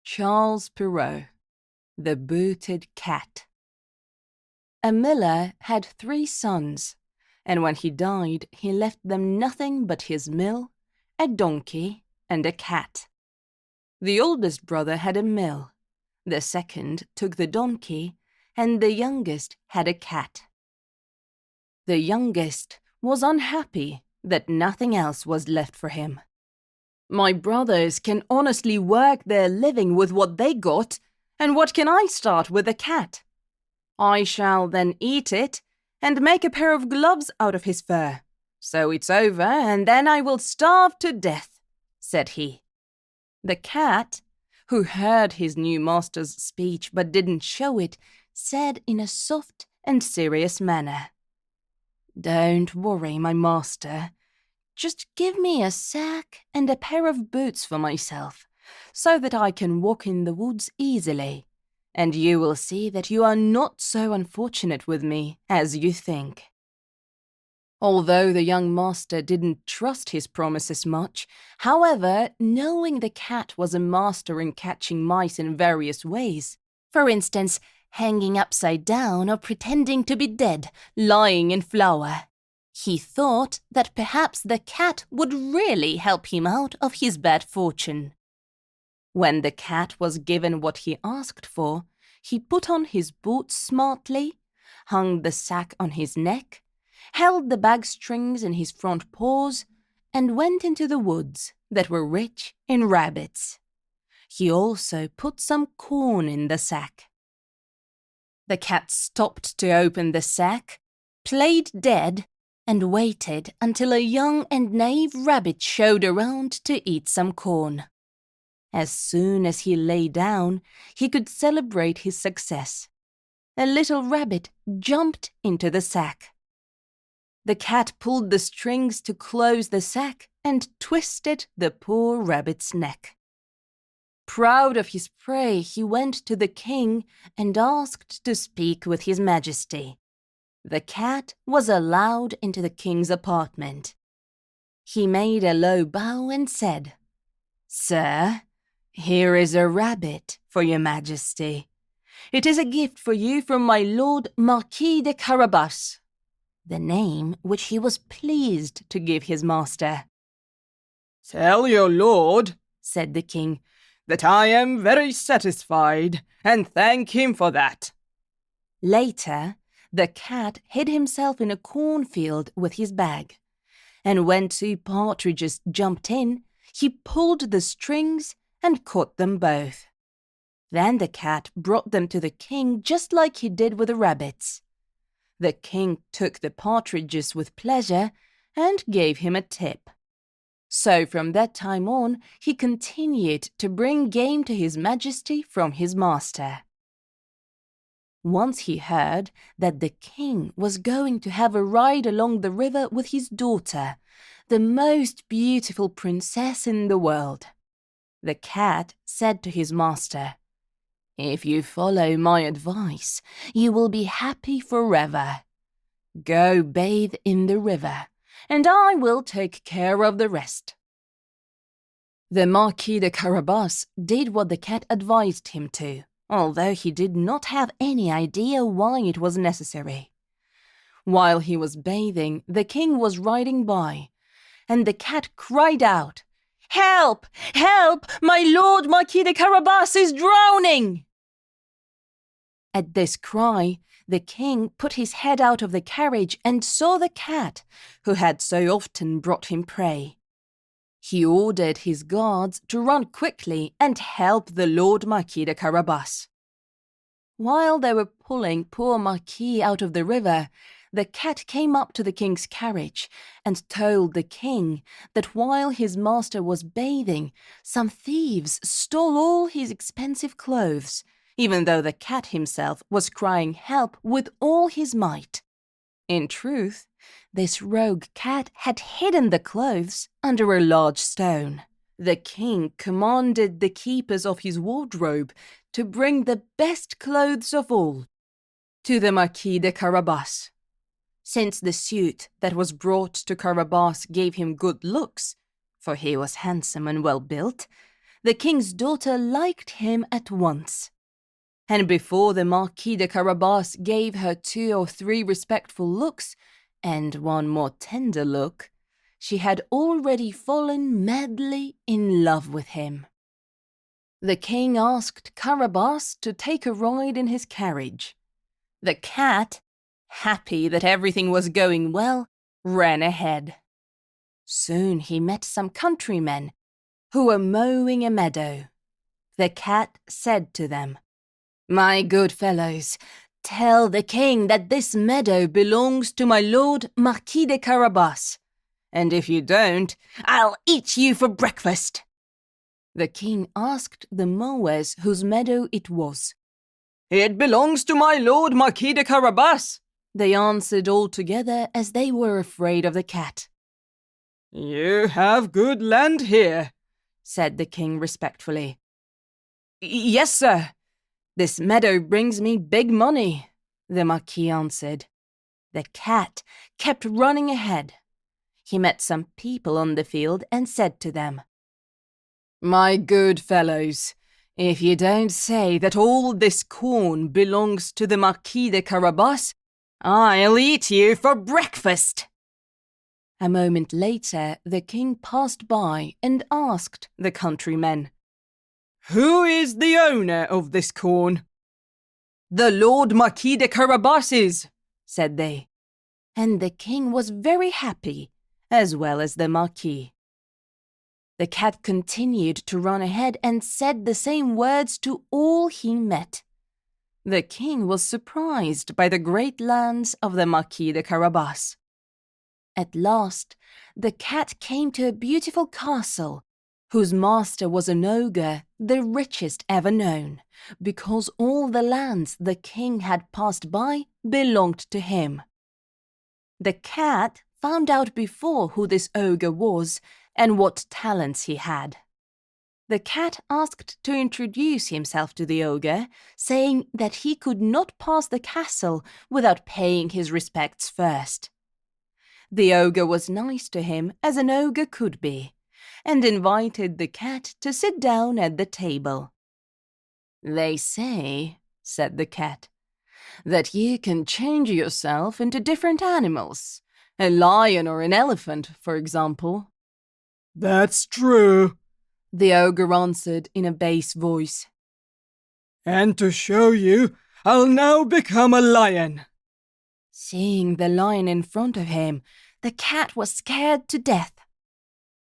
Charles Perrault, the Booted Cat. A miller had 3 sons, and when he died, he left them nothing but his mill, a donkey, and a cat. The oldest brother had a mill, the second took the donkey, and the youngest had a cat. The youngest was unhappy that nothing else was left for him. "My brothers can honestly work their living with what they got, and what can I start with a cat? I shall then eat it and make a pair of gloves out of his fur. So it's over, and then I will starve to death," said he. The cat, who heard his new master's speech but didn't show it, said in a soft and serious manner, "Don't worry, my master. Just give me a sack and a pair of boots for myself, so that I can walk in the woods easily, and you will see that you are not so unfortunate with me as you think." Although the young master didn't trust his promises much, however, knowing the cat was a master in catching mice in various ways, for instance, hanging upside down or pretending to be dead, lying in flour, he thought that perhaps the cat would really help him out of his bad fortune. When the cat was given what he asked for, he put on his boots smartly, hung the sack on his neck, held the bag strings in his front paws, and went into the woods that were rich in rabbits. He also put some corn in the sack. The cat stopped to open the sack, played dead, and waited until a young and naive rabbit showed around to eat some corn. As soon as he lay down, he could celebrate his success. A little rabbit jumped into the sack. The cat pulled the strings to close the sack and twisted the poor rabbit's neck. Proud of his prey, he went to the king and asked to speak with his majesty. The cat was allowed into the king's apartment. He made a low bow and said, "Sir, here is a rabbit for your majesty. It is a gift for you from my lord Marquis de Carabas," the name which he was pleased to give his master. "Tell your lord," said the king, "that I am very satisfied, and thank him for that." Later, the cat hid himself in a cornfield with his bag, and when 2 partridges jumped in, he pulled the strings and caught them both. Then the cat brought them to the king just like he did with the rabbits. The king took the partridges with pleasure and gave him a tip. So from that time on, he continued to bring game to his majesty from his master. Once he heard that the king was going to have a ride along the river with his daughter, the most beautiful princess in the world. The cat said to his master, "If you follow my advice, you will be happy forever. Go bathe in the river, and I will take care of the rest." The Marquis de Carabas did what the cat advised him to, although he did not have any idea why it was necessary. While he was bathing, the king was riding by, and the cat cried out, "Help! Help! My lord Marquis de Carabas is drowning!" At this cry, the king put his head out of the carriage and saw the cat, who had so often brought him prey. He ordered his guards to run quickly and help the Lord Marquis de Carabas. While they were pulling poor Marquis out of the river, the cat came up to the king's carriage and told the king that while his master was bathing, some thieves stole all his expensive clothes, even though the cat himself was crying help with all his might. In truth, this rogue cat had hidden the clothes under a large stone. The king commanded the keepers of his wardrobe to bring the best clothes of all to the Marquis de Carabas. Since the suit that was brought to Carabas gave him good looks, for he was handsome and well built, the king's daughter liked him at once. And before the Marquis de Carabas gave her 2 or 3 respectful looks, and one more tender look, she had already fallen madly in love with him. The king asked Carabas to take a ride in his carriage. The cat, happy that everything was going well, ran ahead. Soon he met some countrymen who were mowing a meadow. The cat said to them, "My good fellows, tell the king that this meadow belongs to my lord Marquis de Carabas, and if you don't, I'll eat you for breakfast." The king asked the mowers whose meadow it was. "It belongs to my lord Marquis de Carabas," they answered all together as they were afraid of the cat. "You have good land here," said the king respectfully. "Yes, sir." "This meadow brings me big money," the Marquis answered. The cat kept running ahead. He met some people on the field and said to them, "My good fellows, if you don't say that all this corn belongs to the Marquis de Carabas, I'll eat you for breakfast." A moment later, the king passed by and asked the countrymen, "Who is the owner of this corn?" "The Lord Marquis de Carabas is," said they. And the king was very happy, as well as the Marquis. The cat continued to run ahead and said the same words to all he met. The king was surprised by the great lands of the Marquis de Carabas. At last, the cat came to a beautiful castle, whose master was an ogre, the richest ever known, because all the lands the king had passed by belonged to him. The cat found out before who this ogre was and what talents he had. The cat asked to introduce himself to the ogre, saying that he could not pass the castle without paying his respects first. The ogre was nice to him as an ogre could be, and invited the cat to sit down at the table. "They say," said the cat, "that you can change yourself into different animals, a lion or an elephant, for example." "That's true," the ogre answered in a bass voice. "And to show you, I'll now become a lion." Seeing the lion in front of him, the cat was scared to death.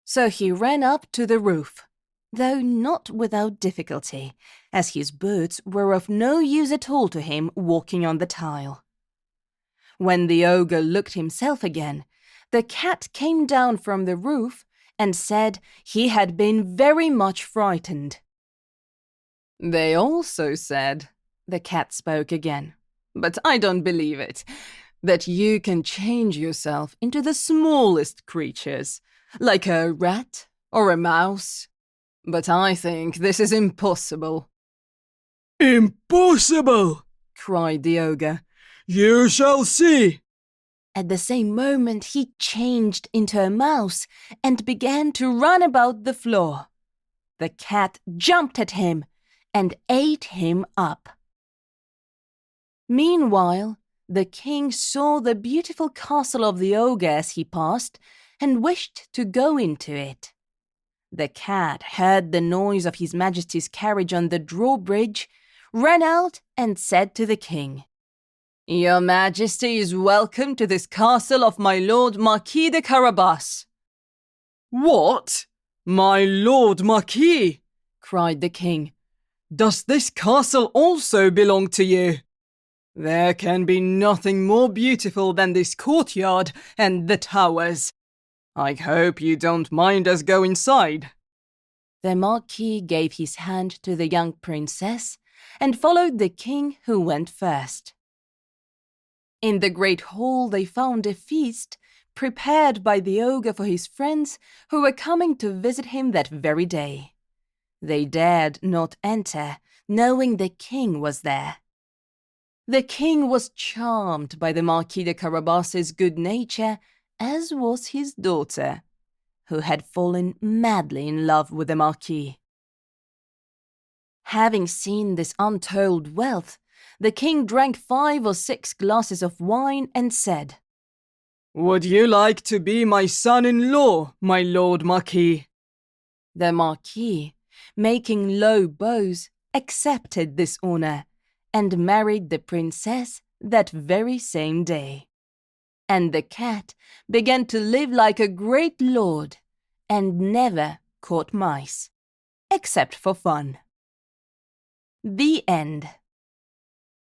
So he ran up to the roof, though not without difficulty, as his boots were of no use at all to him walking on the tile. When the ogre looked himself again, the cat came down from the roof and said he had been very much frightened. "They also said," the cat spoke again, "but I don't believe it, that you can change yourself into the smallest creatures, like a rat or a mouse. But I think this is impossible." "Impossible!" cried the ogre. "You shall see." At the same moment, he changed into a mouse and began to run about the floor. The cat jumped at him and ate him up. Meanwhile, the king saw the beautiful castle of the ogre as he passed and wished to go into it. The cat heard the noise of His Majesty's carriage on the drawbridge, ran out and said to the king, "Your Majesty is welcome to this castle of my lord Marquis de Carabas." "What? My lord Marquis?" cried the king. "Does this castle also belong to you? There can be nothing more beautiful than this courtyard and the towers. I hope you don't mind us go inside." The Marquis gave his hand to the young princess and followed the king, who went first. In the great hall they found a feast prepared by the ogre for his friends who were coming to visit him that very day. They dared not enter, knowing the king was there. The king was charmed by the Marquis de Carabas's good nature, as was his daughter, who had fallen madly in love with the Marquis. Having seen this untold wealth, the king drank 5 or 6 glasses of wine and said, "Would you like to be my son-in-law, my lord Marquis?" The Marquis, making low bows, accepted this honor and married the princess that very same day. And the cat began to live like a great lord and never caught mice, except for fun. The end.